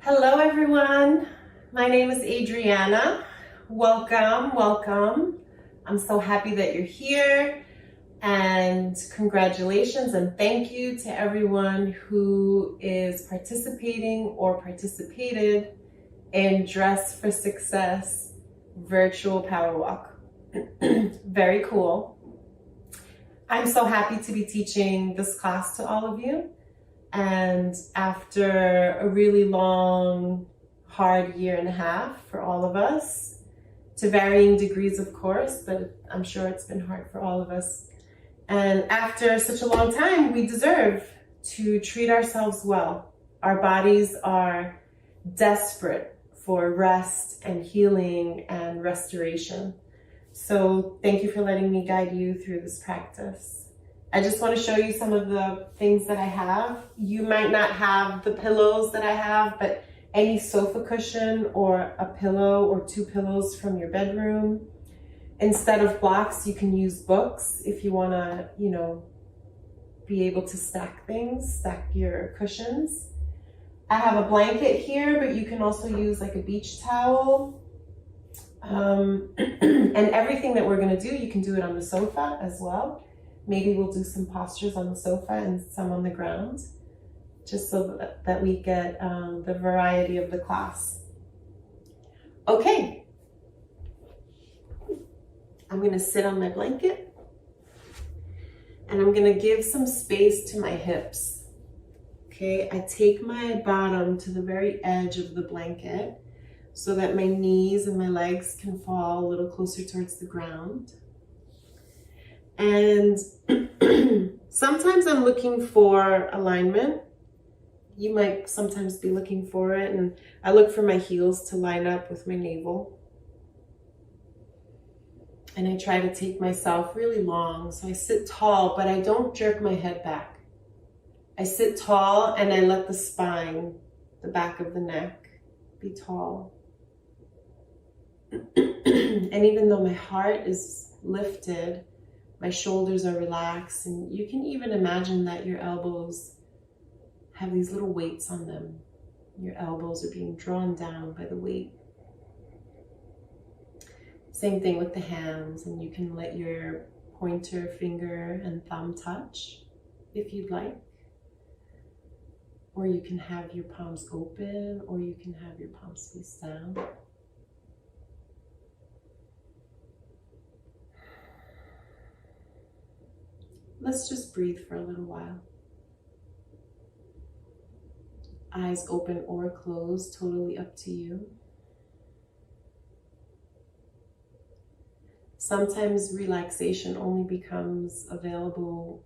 Hello everyone, my name is Adriana. Welcome. I'm so happy that you're here, and congratulations and thank you to everyone who is participating or participated in Dress for Success virtual power walk. Very cool. I'm so happy to be teaching this class to all of you. And after a really long, hard year and a half for all of us, to varying degrees, of course, but I'm sure it's been hard for all of us. And after such a long time, we deserve to treat ourselves well. Our bodies are desperate for rest and healing and restoration. So thank you for letting me guide you through this practice. I just want to show you some of the things that I have. You might not have the pillows that I have, but any sofa cushion or a pillow or two pillows from your bedroom. Instead of blocks, you can use books if you want to, be able to stack things, stack your cushions. I have a blanket here, but you can also use like a beach towel. And everything that we're going to do, you can do it on the sofa as well. Maybe we'll do some postures on the sofa and some on the ground, just so that we get the variety of the class. Okay, I'm gonna sit on my blanket and I'm gonna give some space to my hips. Okay, I take my bottom to the very edge of the blanket so that my knees and my legs can fall a little closer towards the ground. And sometimes I'm looking for alignment. You might sometimes be looking for it, and I look for my heels to line up with my navel. And I try to take myself really long. So I sit tall, but I don't jerk my head back. I sit tall and I let the spine, the back of the neck, be tall. And even though my heart is lifted, my shoulders are relaxed, and you can even imagine that your elbows have these little weights on them. Your elbows are being drawn down by the weight. Same thing with the hands, and you can let your pointer finger and thumb touch if you'd like. Or you can have your palms open, or you can have your palms face down. Let's just breathe for a little while. Eyes open or closed, totally up to you. Sometimes relaxation only becomes available,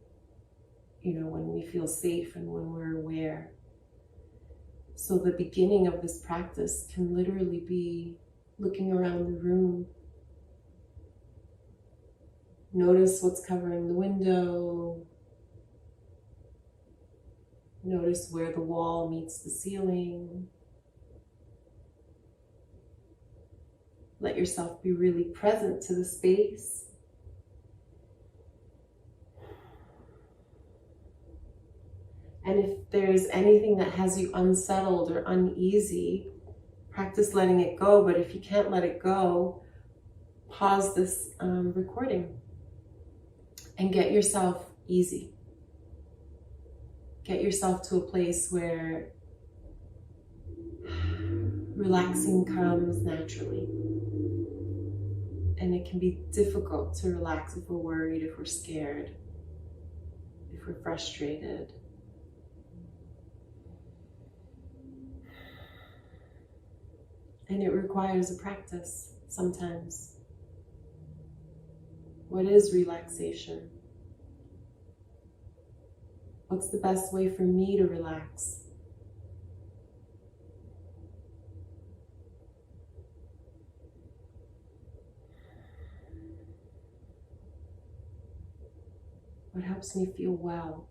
when we feel safe and when we're aware. So the beginning of this practice can literally be looking around the room. Notice what's covering the window. Notice where the wall meets the ceiling. Let yourself be really present to the space. And if there's anything that has you unsettled or uneasy, practice letting it go. But if you can't let it go, pause this recording and get yourself easy. Get yourself to a place where relaxing comes naturally. And it can be difficult to relax if we're worried, if we're scared, if we're frustrated. And it requires a practice sometimes. What is relaxation? What's the best way for me to relax? What helps me feel well?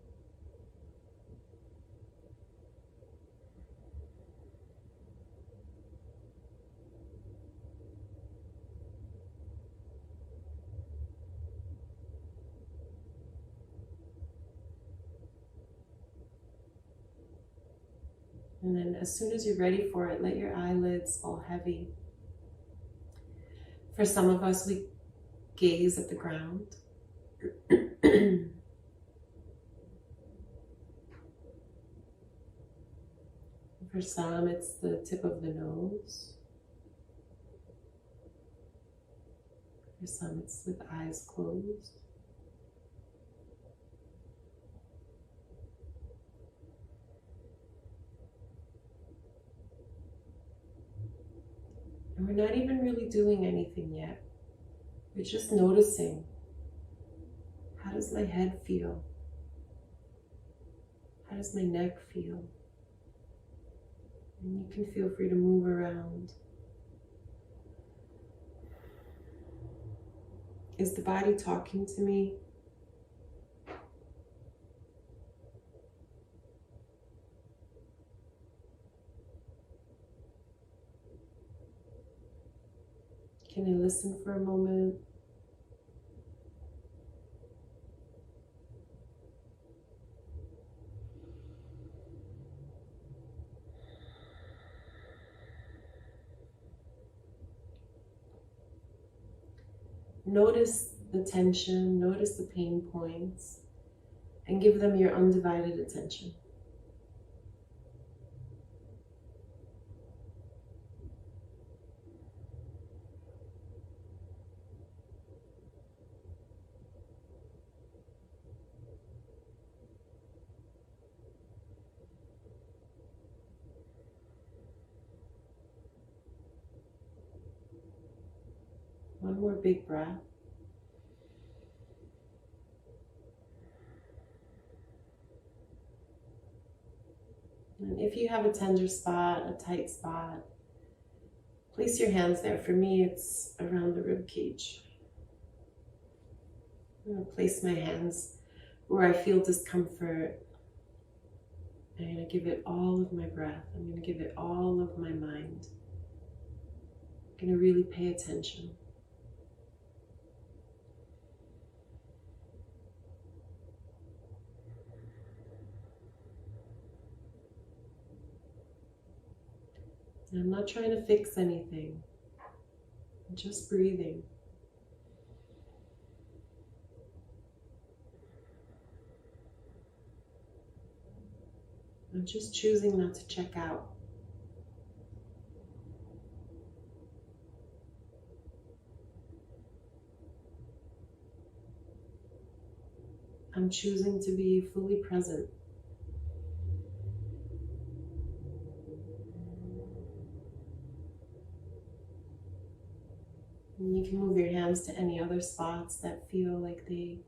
And then as soon as you're ready for it, let your eyelids fall heavy. For some of us, we gaze at the ground. For some, it's the tip of the nose. For some, it's with eyes closed. And we're not even really doing anything yet. We're just noticing. How does my head feel? How does my neck feel? And you can feel free to move around. Is the body talking to me? Can I listen for a moment? Notice the tension, notice the pain points, and give them your undivided attention. One more big breath. And if you have a tender spot, a tight spot, place your hands there. For me, it's around the rib cage. I'm going to place my hands where I feel discomfort. I'm going to give it all of my breath. I'm going to give it all of my mind. I'm going to really pay attention. I'm not trying to fix anything. I'm just breathing. I'm just choosing not to check out. I'm choosing to be fully present. And you can move your hands to any other spots that feel like they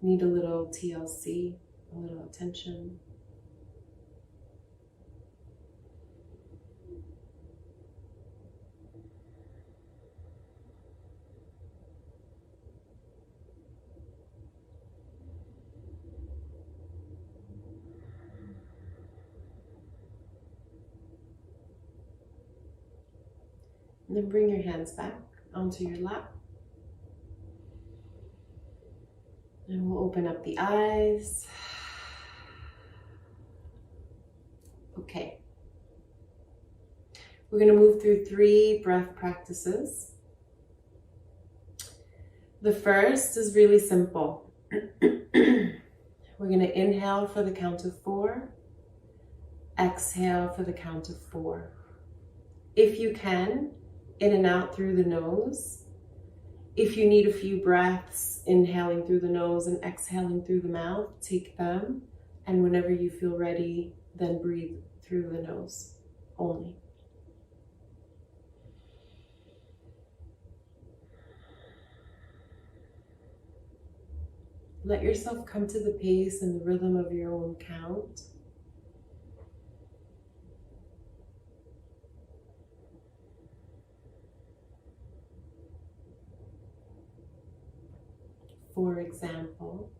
need a little TLC, a little attention. And then bring your hands back onto your lap. And we'll open up the eyes. Okay. We're going to move through 3 breath practices. The first is really simple. We're going to inhale for the count of 4. Exhale for the count of 4. If you can, in and out through the nose. If you need a few breaths, inhaling through the nose and exhaling through the mouth, take them. And whenever you feel ready, then breathe through the nose only. Let yourself come to the pace and the rhythm of your own count. For example,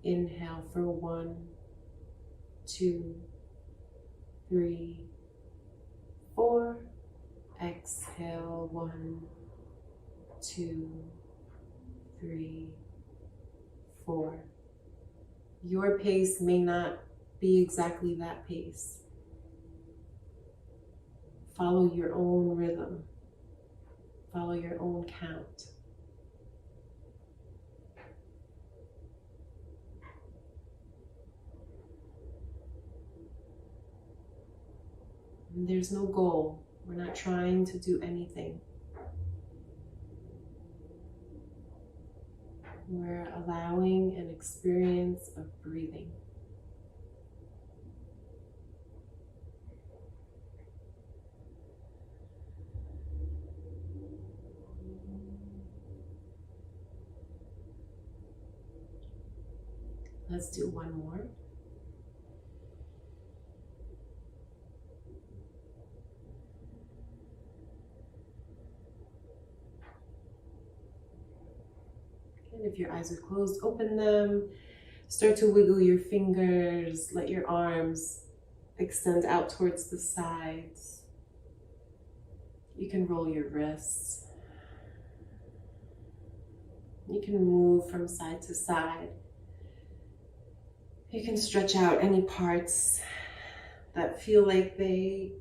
inhale for 1, 2, 3, 4. Exhale 1, 2, 3, 4. Your pace may not be exactly that pace. Follow your own rhythm. Follow your own count. And there's no goal. We're not trying to do anything. We're allowing an experience of breathing. Let's do one more. And if your eyes are closed, open them. Start to wiggle your fingers. Let your arms extend out towards the sides. You can roll your wrists. You can move from side to side. You can stretch out any parts that feel like they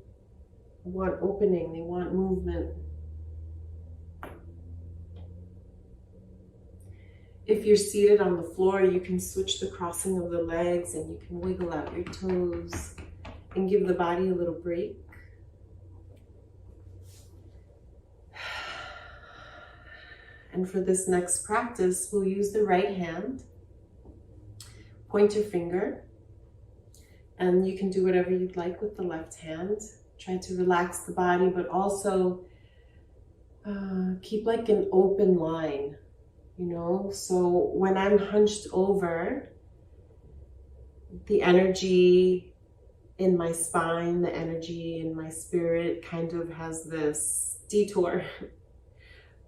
want opening, they want movement. If you're seated on the floor, you can switch the crossing of the legs and you can wiggle out your toes and give the body a little break. And for this next practice, we'll use the right hand, pointer finger, and you can do whatever you'd like with the left hand. Try to relax the body, but also keep like an open line. You know, so when I'm hunched over, the energy in my spine, the energy in my spirit kind of has this detour.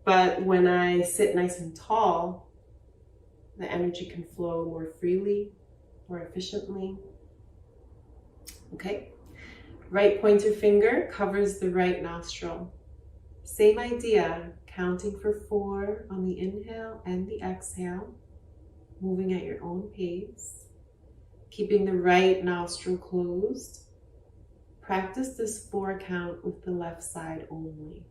But when I sit nice and tall, the energy can flow more freely, more efficiently. Okay, right pointer finger covers the right nostril. Same idea. Counting for 4 on the inhale and the exhale, moving at your own pace, keeping the right nostril closed. Practice this 4 count with the left side only.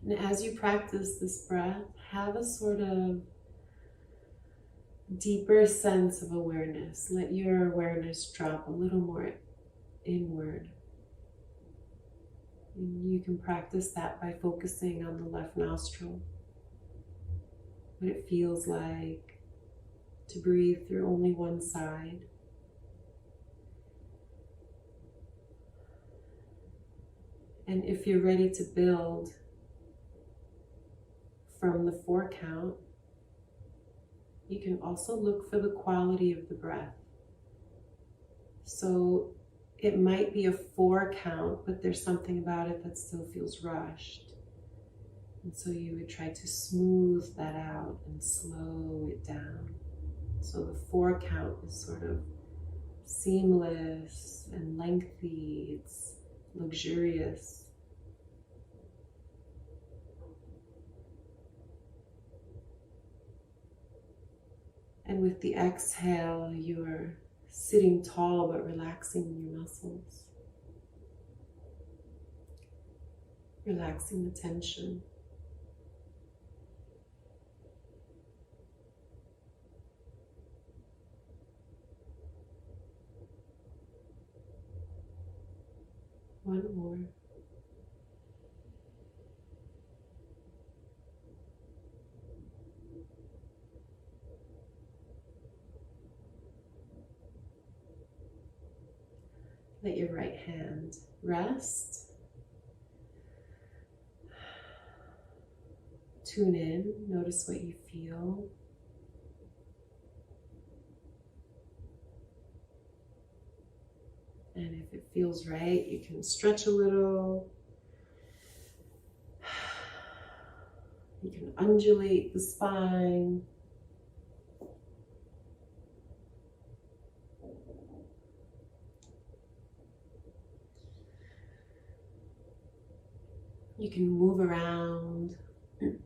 And as you practice this breath, have a sort of deeper sense of awareness. Let your awareness drop a little more inward. And you can practice that by focusing on the left nostril. What it feels like to breathe through only one side. And if you're ready to build from the 4 count, you can also look for the quality of the breath. So it might be a 4 count, but there's something about it that still feels rushed. And so you would try to smooth that out and slow it down. So the 4 count is sort of seamless and lengthy, it's luxurious. And with the exhale, you're sitting tall but relaxing your muscles. Relaxing the tension. One more. Let your right hand rest. Tune in, notice what you feel. And if it feels right, you can stretch a little. You can undulate the spine. You can move around. You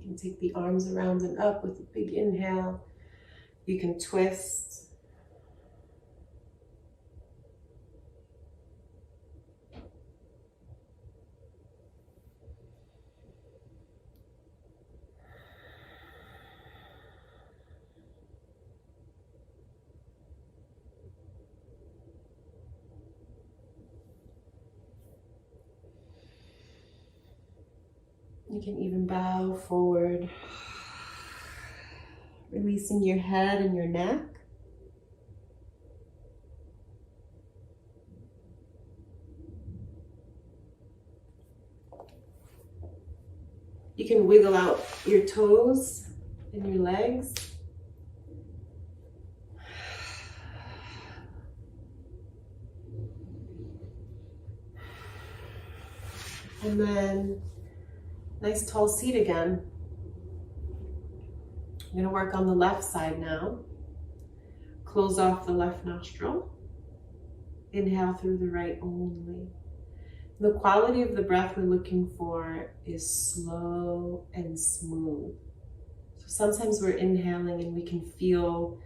can take the arms around and up with a big inhale. You can twist. You can even bow forward, releasing your head and your neck. You can wiggle out your toes and your legs. And then nice tall seat again. I'm going to work on the left side now. Close off the left nostril. Inhale through the right only. The quality of the breath we're looking for is slow and smooth. So sometimes we're inhaling and we can feel,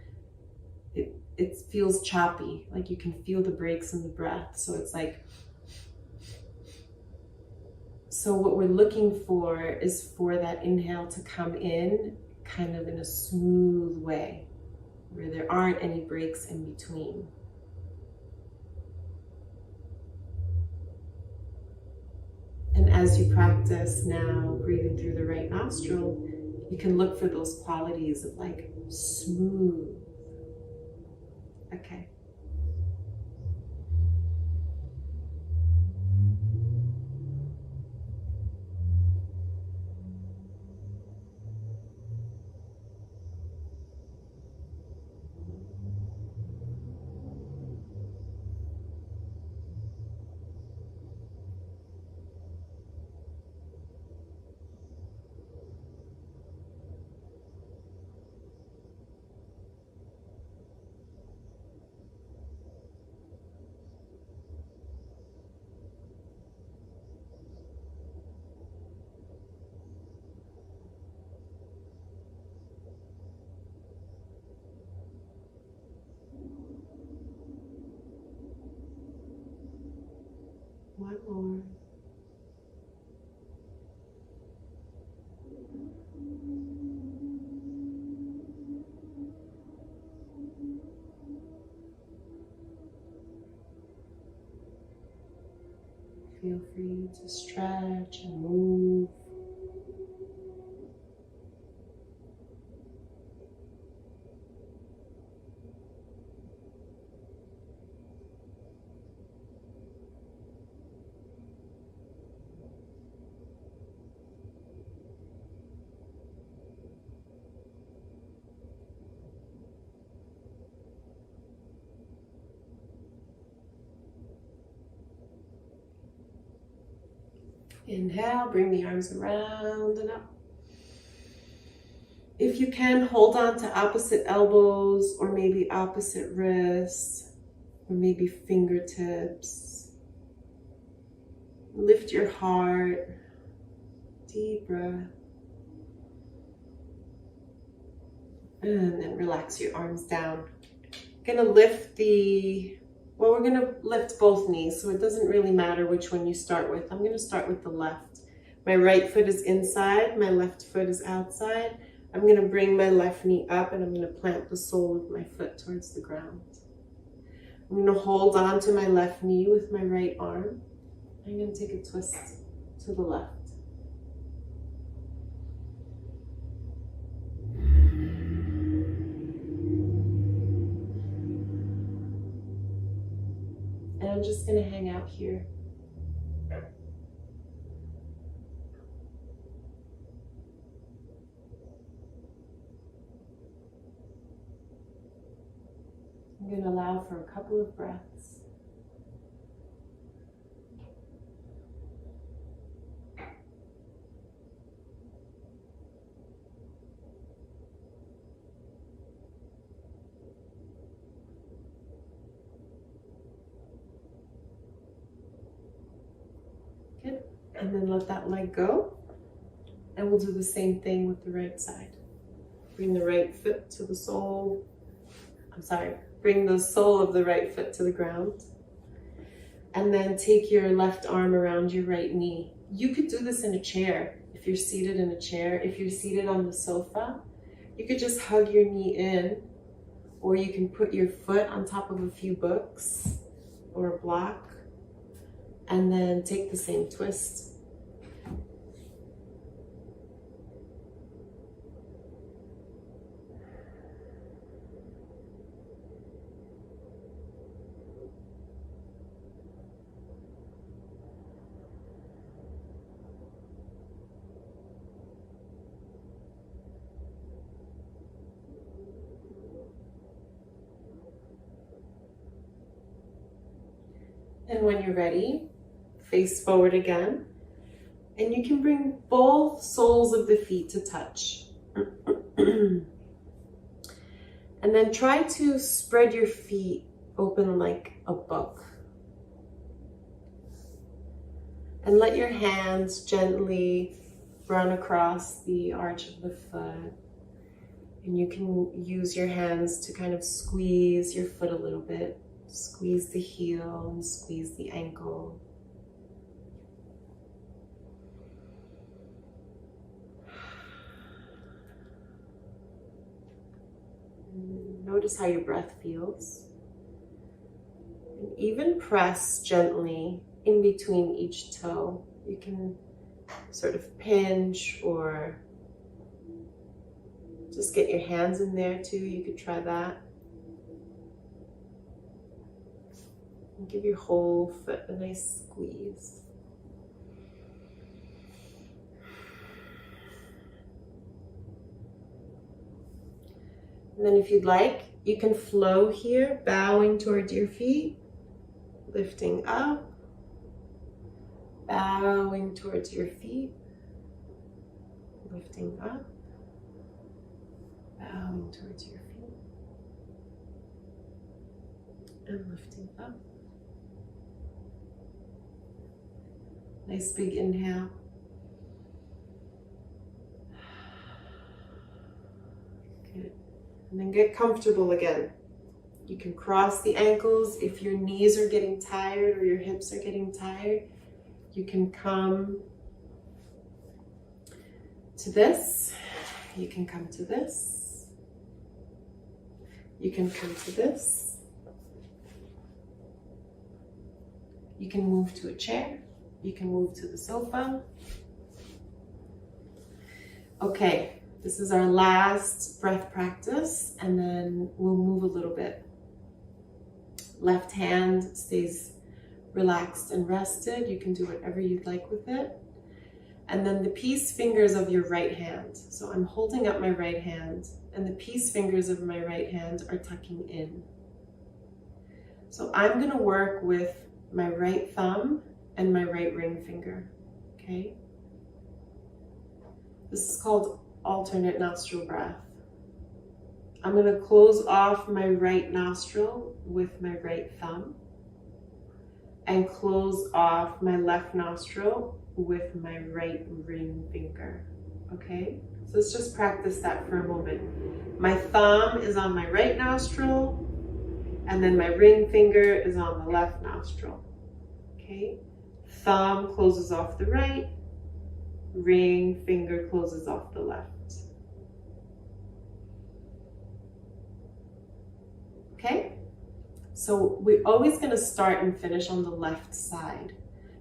it feels choppy, like you can feel the breaks in the breath. So it's like, so what we're looking for is for that inhale to come in kind of in a smooth way, where there aren't any breaks in between. And as you practice now breathing through the right nostril, you can look for those qualities of like smooth. Okay. One more. Feel free to stretch and move. Inhale, bring the arms around and up. If you can, hold on to opposite elbows or maybe opposite wrists or maybe fingertips. Lift your heart. Deep breath. And then relax your arms down. Gonna lift we're gonna lift both knees, so it doesn't really matter which one you start with. I'm gonna start with the left. My right foot is inside, my left foot is outside. I'm gonna bring my left knee up and I'm gonna plant the sole of my foot towards the ground. I'm gonna hold on to my left knee with my right arm. I'm gonna take a twist to the left. And I'm just going to hang out here. I'm going to allow for a couple of breaths. Good. And then let that leg go. And we'll do the same thing with the right side. Bring the right foot to the sole. Bring the sole of the right foot to the ground. And then take your left arm around your right knee. You could do this in a chair. If you're seated in a chair, if you're seated on the sofa, you could just hug your knee in, or you can put your foot on top of a few books or a block, and then take the same twist. And when you're ready, face forward again. And you can bring both soles of the feet to touch. And then try to spread your feet open like a book. And let your hands gently run across the arch of the foot. And you can use your hands to kind of squeeze your foot a little bit. Squeeze the heel and squeeze the ankle. Notice how your breath feels. And even press gently in between each toe. You can sort of pinch or just get your hands in there too. You could try that. And give your whole foot a nice squeeze. And then if you'd like, you can flow here, bowing towards your feet, lifting up, bowing towards your feet, lifting up, bowing towards your feet, and lifting up. Nice big inhale. Good. And then get comfortable again. You can cross the ankles. If your knees are getting tired or your hips are getting tired, you can come to this. You can come to this. You can come to this. You can move to a chair. You can move to the sofa. Okay, this is our last breath practice, and then we'll move a little bit. Left hand stays relaxed and rested. You can do whatever you'd like with it. And then the peace fingers of your right hand. So I'm holding up my right hand, and the peace fingers of my right hand are tucking in. So I'm going to work with my right thumb and my right ring finger, okay? This is called alternate nostril breath. I'm gonna close off my right nostril with my right thumb and close off my left nostril with my right ring finger, okay? So let's just practice that for a moment. My thumb is on my right nostril, and then my ring finger is on the left nostril, okay? Thumb closes off the right, ring finger closes off the left. Okay? So we're always going to start and finish on the left side.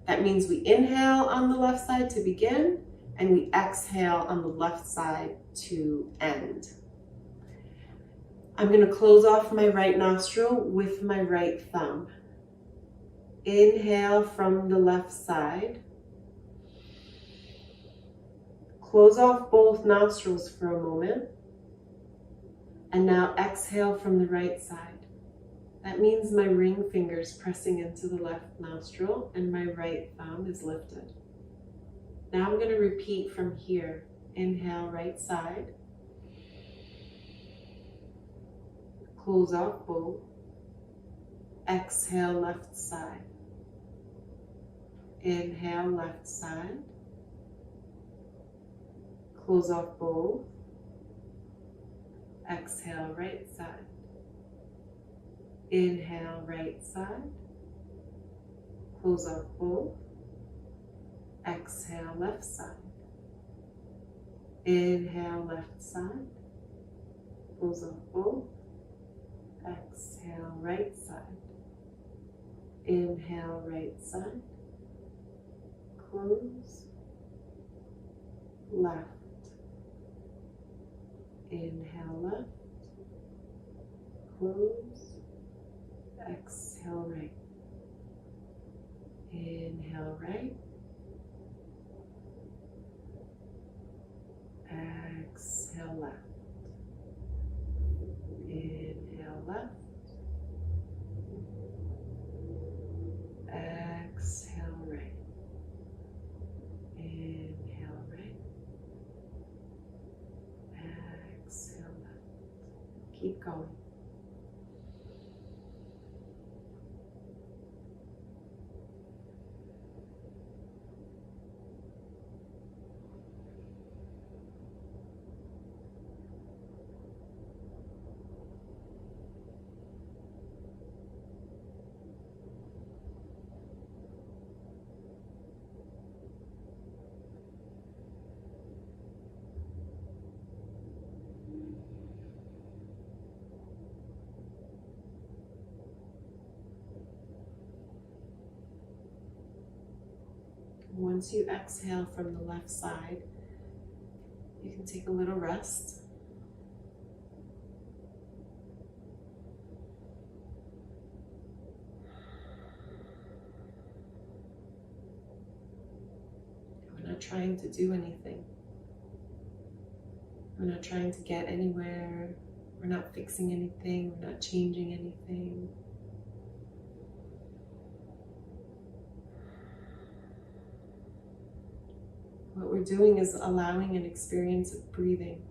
That means we inhale on the left side to begin, and we exhale on the left side to end. I'm going to close off my right nostril with my right thumb. Inhale from the left side. Close off both nostrils for a moment. And now exhale from the right side. That means my ring finger's pressing into the left nostril and my right thumb is lifted. Now I'm going to repeat from here. Inhale, right side. Close off both. Exhale, left side. Inhale, left side. Close off both. Exhale, right side. Inhale, right side. Close off both. Exhale, left side. Inhale, left side. Close off both. Exhale, right side. Inhale, right side. Close. Left. Inhale, left. Close. Exhale, right. Inhale, right. Exhale, left. Inhale, left. Exhale, right. Inhale, right. Exhale, left. Keep going. Once you exhale from the left side, you can take a little rest. We're not trying to do anything. We're not trying to get anywhere. We're not fixing anything. We're not changing anything. What we're doing is allowing an experience of breathing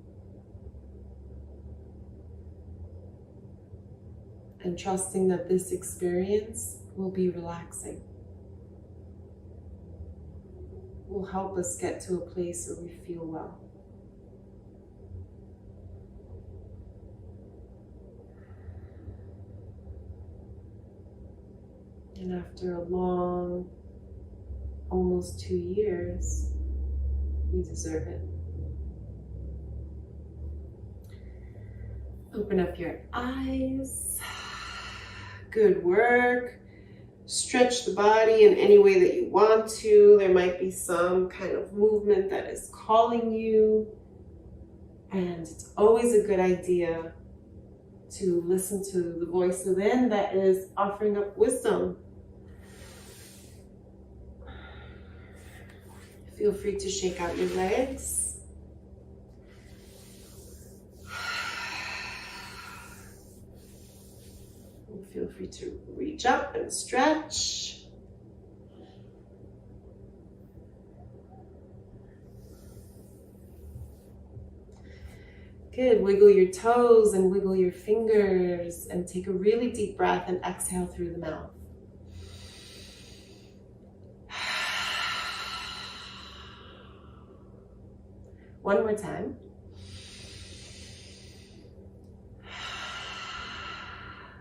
and trusting that this experience will be relaxing, will help us get to a place where we feel well. And after a long, almost 2 years, we deserve it. Open up your eyes. Good work. Stretch the body in any way that you want to. There might be some kind of movement that is calling you. And it's always a good idea to listen to the voice within that is offering up wisdom. Feel free to shake out your legs. And feel free to reach up and stretch. Good. Wiggle your toes and wiggle your fingers and take a really deep breath and exhale through the mouth. One more time.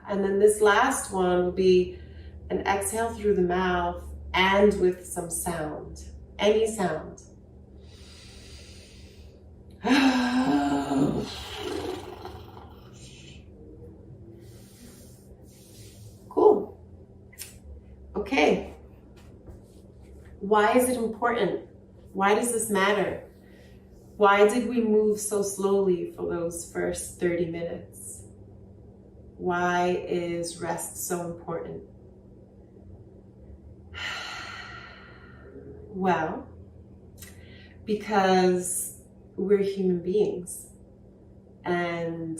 And then this last one will be an exhale through the mouth and with some sound, any sound. Cool. Okay. Why is it important? Why does this matter? Why did we move so slowly for those first 30 minutes? Why is rest so important? Well, because we're human beings and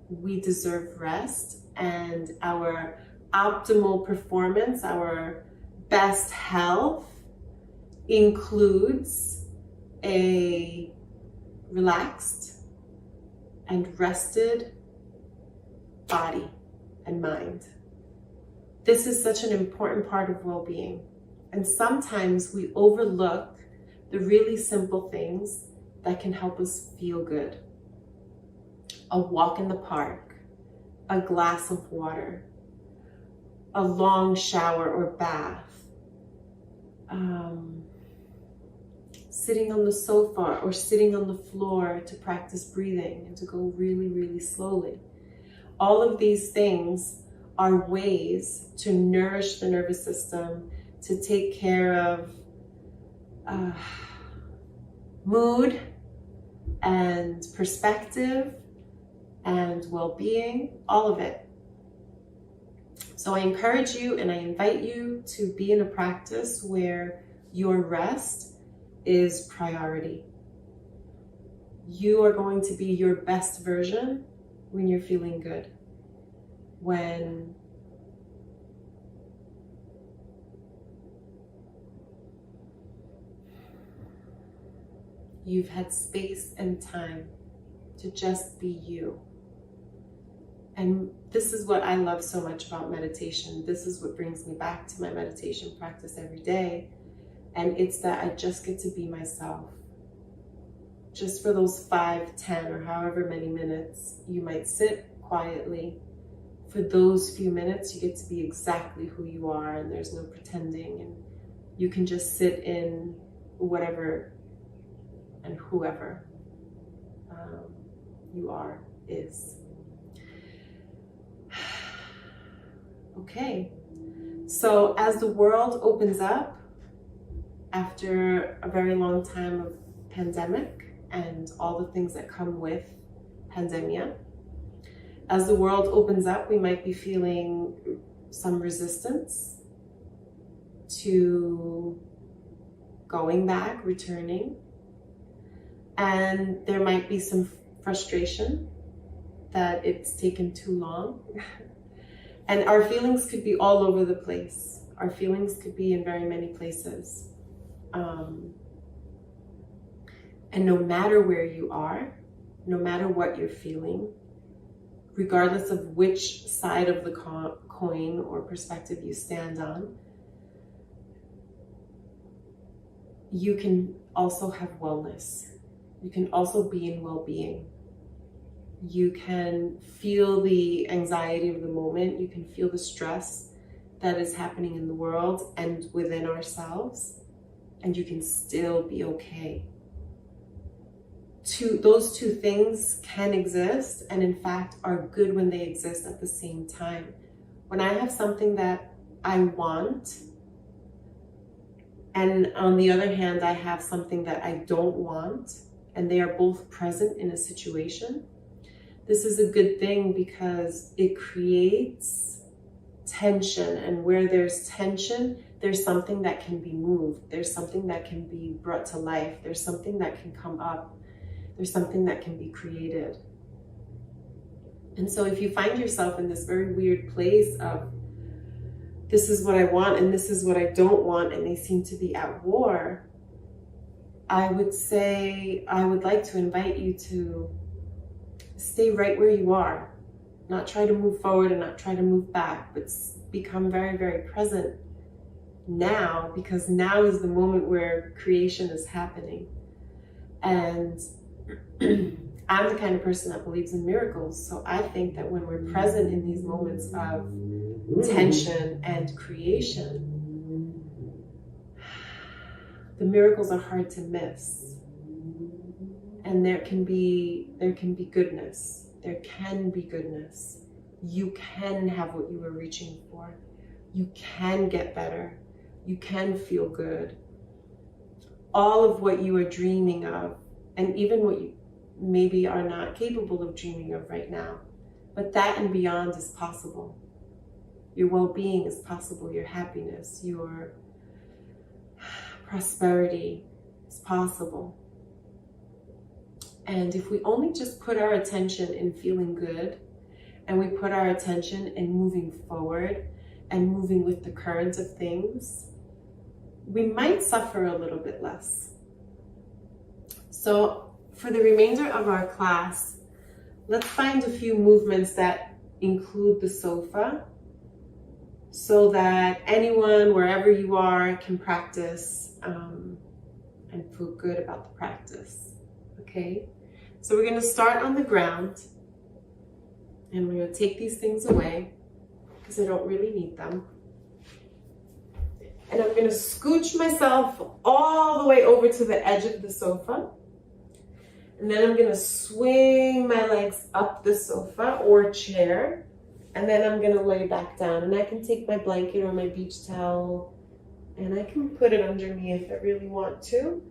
we deserve rest, and our optimal performance, our best health includes a relaxed and rested body and mind. This is such an important part of well-being. And sometimes we overlook the really simple things that can help us feel good. A walk in the park, a glass of water, a long shower or bath, sitting on the sofa or sitting on the floor to practice breathing and to go really, really slowly. All of these things are ways to nourish the nervous system, to take care of mood and perspective and well-being, all of it. So I encourage you and I invite you to be in a practice where your rest is priority. You are going to be your best version when you're feeling good. When you've had space and time to just be you. And this is what I love so much about meditation. This is what brings me back to my meditation practice every day. And it's that I just get to be myself. Just for those 5, 10, or however many minutes you might sit quietly. For those few minutes, you get to be exactly who you are, and there's no pretending. And you can just sit in whatever and whoever you are, is. Okay, so as the world opens up after a very long time of pandemic and all the things that come with pandemia, as the world opens up, we might be feeling some resistance to going back, returning, and there might be some frustration that it's taken too long. And our feelings could be all over the place. Our feelings could be in very many places. And no matter where you are, no matter what you're feeling, regardless of which side of the coin or perspective you stand on, you can also have wellness. You can also be in well-being. You can feel the anxiety of the moment. You can feel the stress that is happening in the world and within ourselves, and you can still be okay. Those two things can exist, and in fact are good when they exist at the same time. When I have something that I want, and on the other hand, I have something that I don't want, and they are both present in a situation, this is a good thing because it creates tension. And where there's tension, there's something that can be moved. There's something that can be brought to life. There's something that can come up. There's something that can be created. And so if you find yourself in this very weird place of, this is what I want and this is what I don't want, and they seem to be at war, I would say, I would like to invite you to stay right where you are. Not try to move forward and not try to move back, but become very, very present now, because now is the moment where creation is happening. And I'm the kind of person that believes in miracles. So I think that when we're present in these moments of tension and creation, the miracles are hard to miss. And there can be goodness. There can be goodness. You can have what you were reaching for. You can get better. You can feel good. All of what you are dreaming of, and even what you maybe are not capable of dreaming of right now, but that and beyond is possible. Your well-being is possible. Your happiness, your prosperity is possible. And if we only just put our attention in feeling good, and we put our attention in moving forward and moving with the current of things, we might suffer a little bit less. So for the remainder of our class, let's find a few movements that include the sofa so that anyone, wherever you are, can practice and feel good about the practice. Okay? So we're going to start on the ground, and we're going to take these things away because I don't really need them. And I'm going to scooch myself all the way over to the edge of the sofa. And then I'm going to swing my legs up the sofa or chair. And then I'm going to lay back down. And I can take my blanket or my beach towel and I can put it under me if I really want to.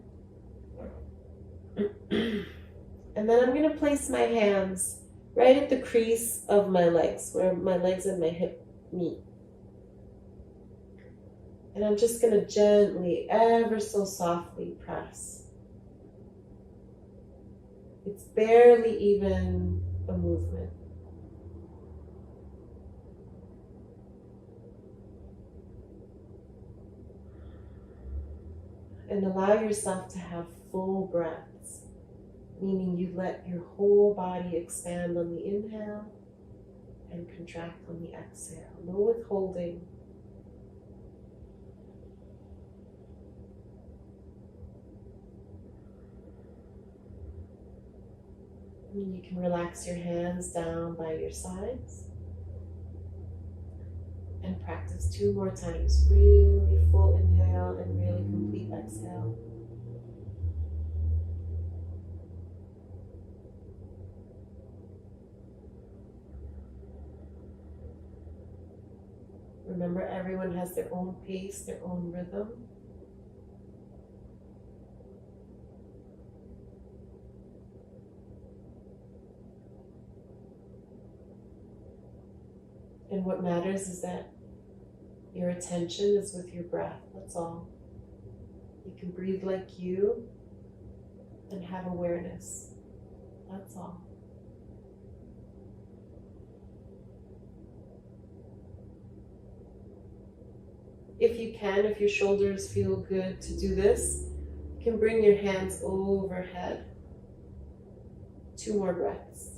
And then I'm going to place my hands right at the crease of my legs, where my legs and my hip meet. And I'm just going to gently, ever so softly press. It's barely even a movement. And allow yourself to have full breaths, meaning you let your whole body expand on the inhale and contract on the exhale. No withholding. And you can relax your hands down by your sides and practice 2 more times. Really full inhale and really complete exhale. Remember, everyone has their own pace, their own rhythm. And what matters is that your attention is with your breath, that's all. You can breathe like you and have awareness, that's all. If you can, if your shoulders feel good to do this, you can bring your hands overhead. 2 more breaths.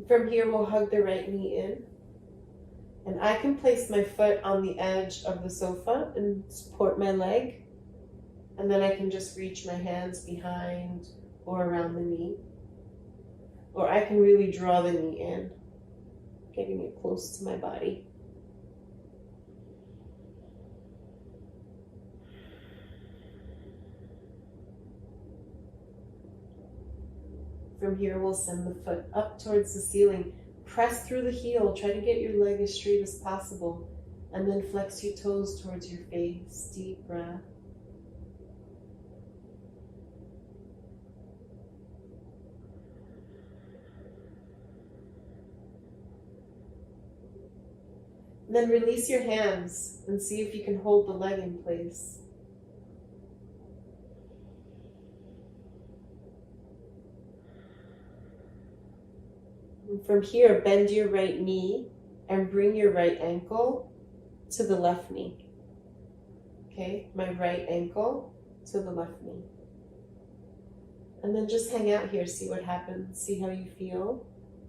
From here, we'll hug the right knee in. And I can place my foot on the edge of the sofa and support my leg. And then I can just reach my hands behind or around the knee. Or I can really draw the knee in, getting it close to my body. From here, we'll send the foot up towards the ceiling. Press through the heel. Try to get your leg as straight as possible. And then flex your toes towards your face. Deep breath. And then release your hands and see if you can hold the leg in place. From here, bend your right knee and bring your right ankle to the left knee. Okay, my right ankle to the left knee. And then just hang out here, see what happens, see how you feel.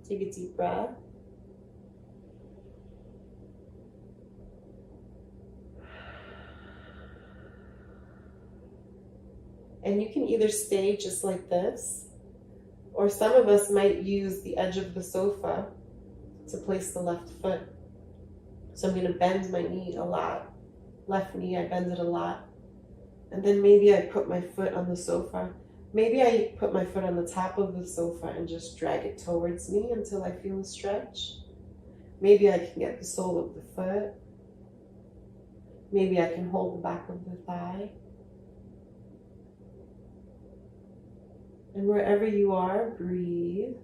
Take a deep breath. And you can either stay just like this, or some of us might use the edge of the sofa to place the left foot. So I'm going to bend my knee a lot. Left knee, I bend it a lot. And then maybe I put my foot on the sofa. Maybe I put my foot on the top of the sofa and just drag it towards me until I feel a stretch. Maybe I can get the sole of the foot. Maybe I can hold the back of the thigh. And wherever you are, breathe.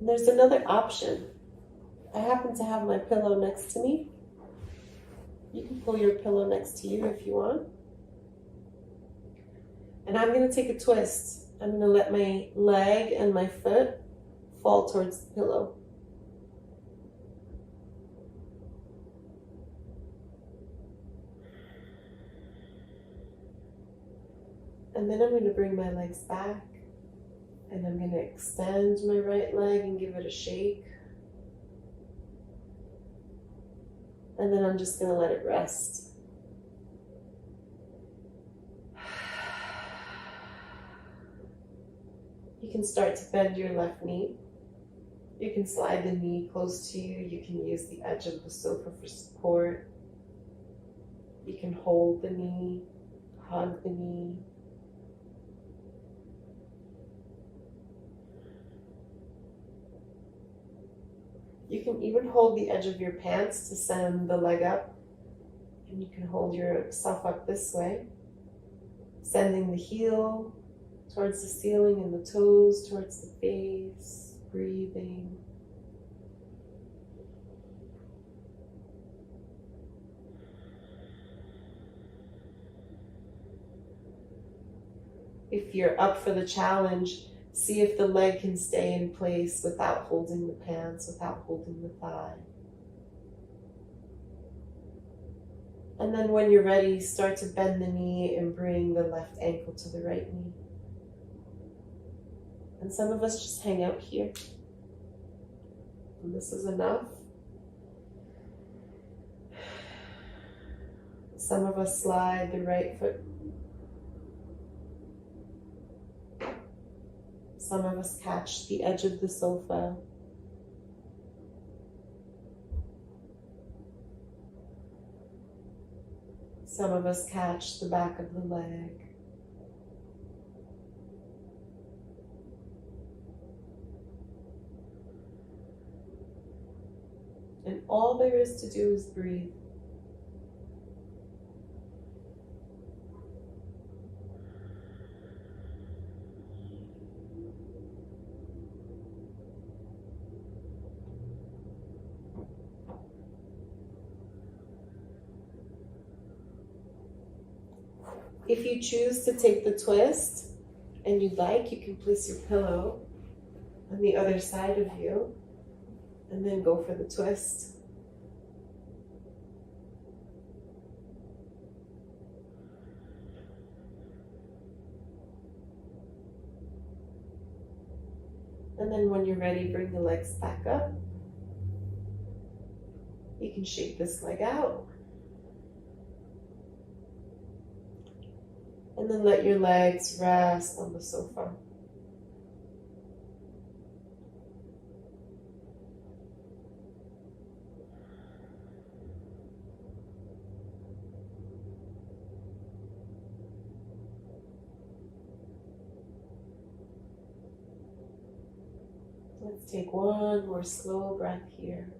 There's another option. I happen to have my pillow next to me. You can pull your pillow next to you if you want. And I'm going to take a twist. I'm going to let my leg and my foot fall towards the pillow. And then I'm going to bring my legs back. And I'm going to extend my right leg and give it a shake. And then I'm just going to let it rest. You can start to bend your left knee. You can slide the knee close to you. You can use the edge of the sofa for support. You can hold the knee, hug the knee. You can even hold the edge of your pants to send the leg up. And you can hold yourself up this way, sending the heel towards the ceiling and the toes towards the face, breathing. If you're up for the challenge, see if the leg can stay in place without holding the pants, without holding the thigh. And then when you're ready, start to bend the knee and bring the left ankle to the right knee. And some of us just hang out here. And this is enough. Some of us slide the right foot. Some of us catch the edge of the sofa. Some of us catch the back of the leg. And all there is to do is breathe. If you choose to take the twist and you'd like, you can place your pillow on the other side of you and then go for the twist. And then when you're ready, bring the legs back up. You can shake this leg out. And then let your legs rest on the sofa. Let's take one more slow breath here.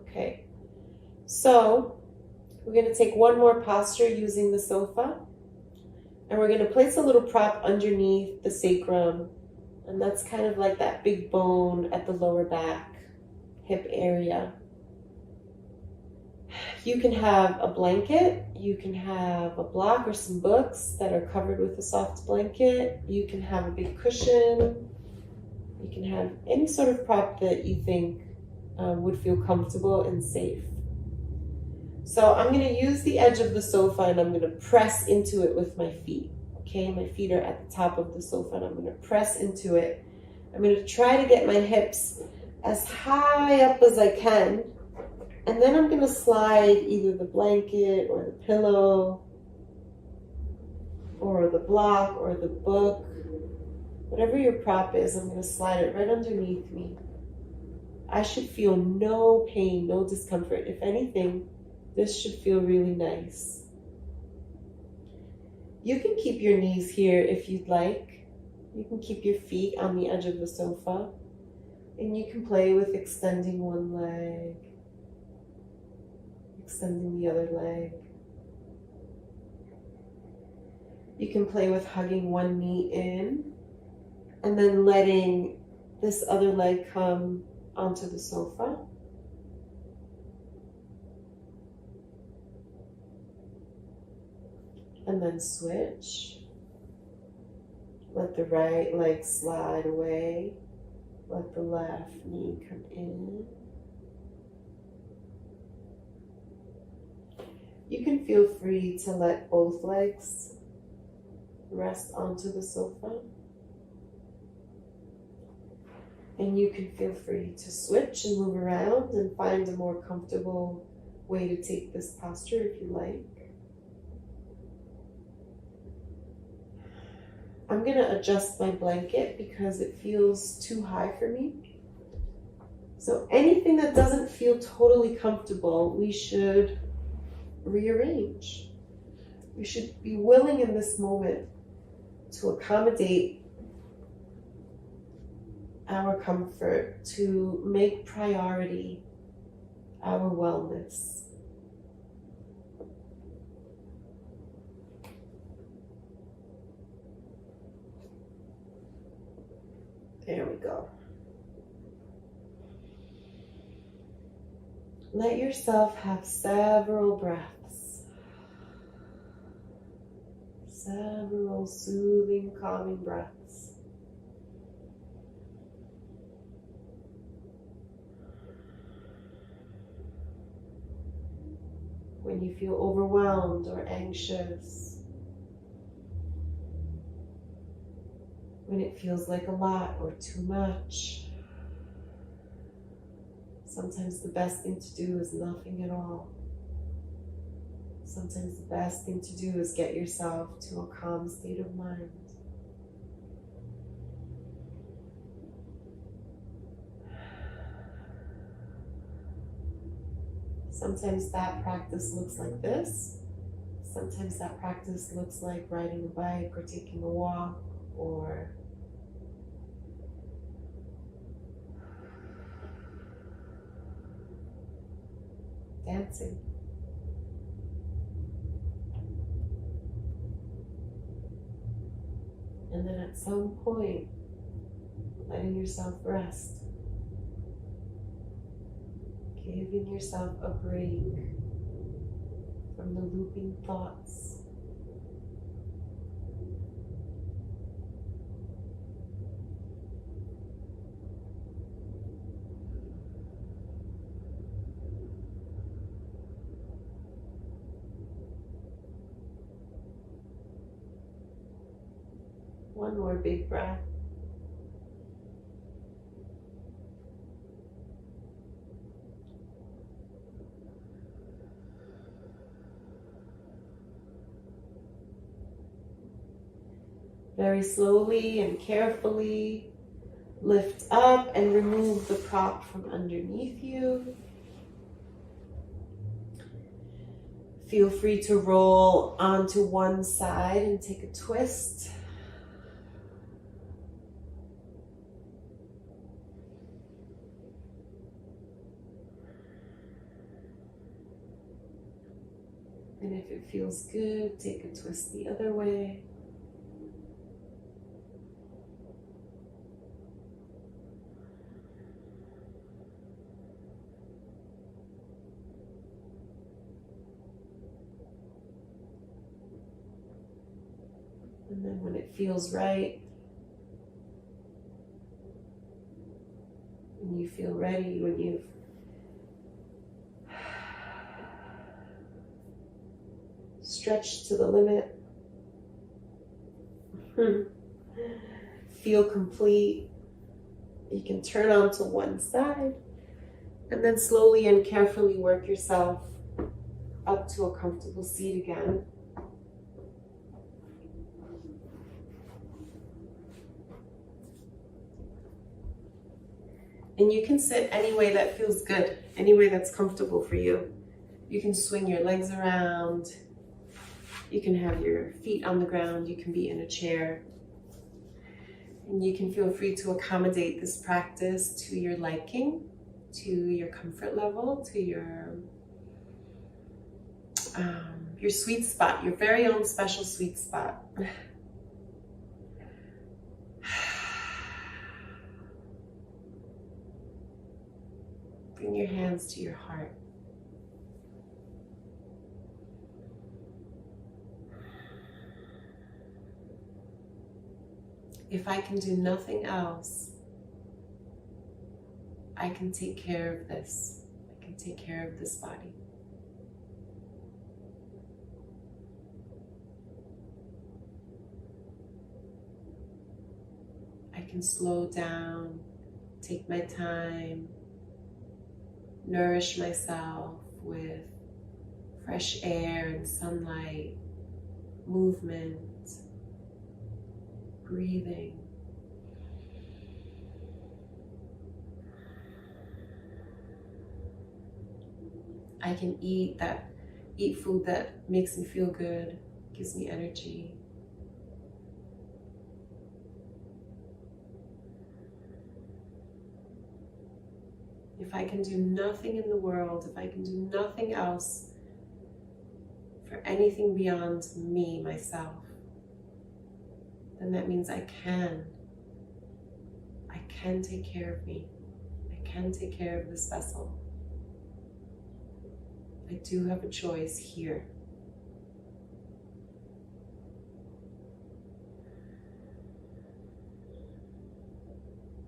Okay, so we're going to take one more posture using the sofa, and we're going to place a little prop underneath the sacrum, and that's kind of like that big bone at the lower back, hip area. You can have a blanket, you can have a block or some books that are covered with a soft blanket, you can have a big cushion, you can have any sort of prop that you think would feel comfortable and safe. So I'm going to use the edge of the sofa and I'm going to press into it with my feet. Okay, my feet are at the top of the sofa and I'm going to press into it. I'm going to try to get my hips as high up as I can. And then I'm going to slide either the blanket or the pillow or the block or the book, whatever your prop is, I'm going to slide it right underneath me. I should feel no pain, no discomfort. If anything, this should feel really nice. You can keep your knees here if you'd like. You can keep your feet on the edge of the sofa. And you can play with extending one leg, extending the other leg. You can play with hugging one knee in and then letting this other leg come onto the sofa. And then switch. Let the right leg slide away. Let the left knee come in. You can feel free to let both legs rest onto the sofa. And you can feel free to switch and move around and find a more comfortable way to take this posture if you like. I'm going to adjust my blanket because it feels too high for me. So anything that doesn't feel totally comfortable, we should rearrange. We should be willing in this moment to accommodate our comfort, to make priority our wellness. There we go. Let yourself have several breaths. Several soothing, calming breaths. When you feel overwhelmed or anxious, when it feels like a lot or too much, sometimes the best thing to do is nothing at all. Sometimes the best thing to do is get yourself to a calm state of mind. Sometimes that practice looks like this. Sometimes that practice looks like riding a bike or taking a walk or dancing. And then at some point, letting yourself rest. Giving yourself a break from the looping thoughts. One more big breath. Very slowly and carefully lift up and remove the prop from underneath you. Feel free to roll onto one side and take a twist. And if it feels good, take a twist the other way. And then when it feels right, when you feel ready, when you've stretched to the limit, Feel complete. You can turn onto one side and then slowly and carefully work yourself up to a comfortable seat again. And you can sit any way that feels good, any way that's comfortable for you. You can swing your legs around. You can have your feet on the ground. You can be in a chair. And you can feel free to accommodate this practice to your liking, to your comfort level, to your sweet spot, your very own special sweet spot. Bring your hands to your heart. If I can do nothing else, I can take care of this. I can take care of this body. I can slow down, take my time, nourish myself with fresh air and sunlight, movement, breathing. I can eat food that makes me feel good, gives me energy. If I can do nothing in the world, if I can do nothing else for anything beyond me, myself, then that means I can take care of me. I can take care of this vessel. I do have a choice here.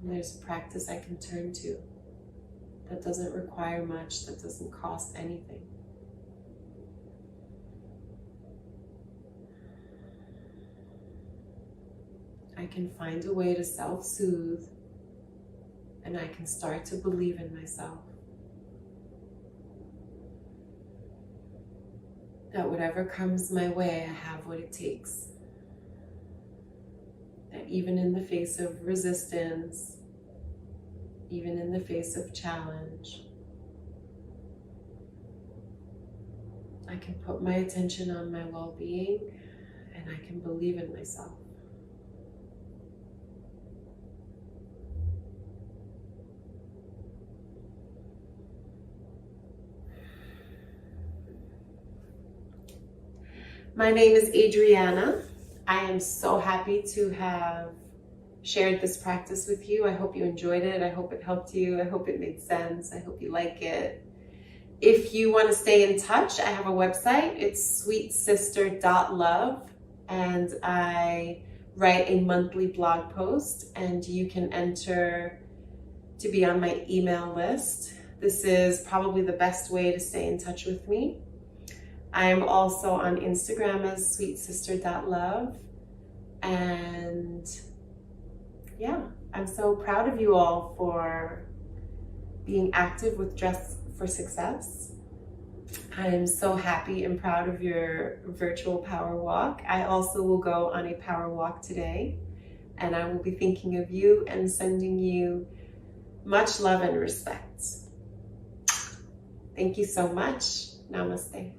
And there's a practice I can turn to that doesn't require much, that doesn't cost anything. I can find a way to self-soothe, and I can start to believe in myself. That whatever comes my way, I have what it takes. That even in the face of resistance, even in the face of challenge, I can put my attention on my well-being, and I can believe in myself. My name is Adriana. I am so happy to have shared this practice with you. I hope you enjoyed it. I hope it helped you. I hope it made sense. I hope you like it. If you want to stay in touch, I have a website. It's sweetsister.love, and I write a monthly blog post, and you can enter to be on my email list. This is probably the best way to stay in touch with me. I am also on Instagram as sweetsister.love. And yeah, I'm so proud of you all for being active with Dress for Success. I'm so happy and proud of your virtual power walk. I also will go on a power walk today, and I will be thinking of you and sending you much love and respect. Thank you so much. Namaste.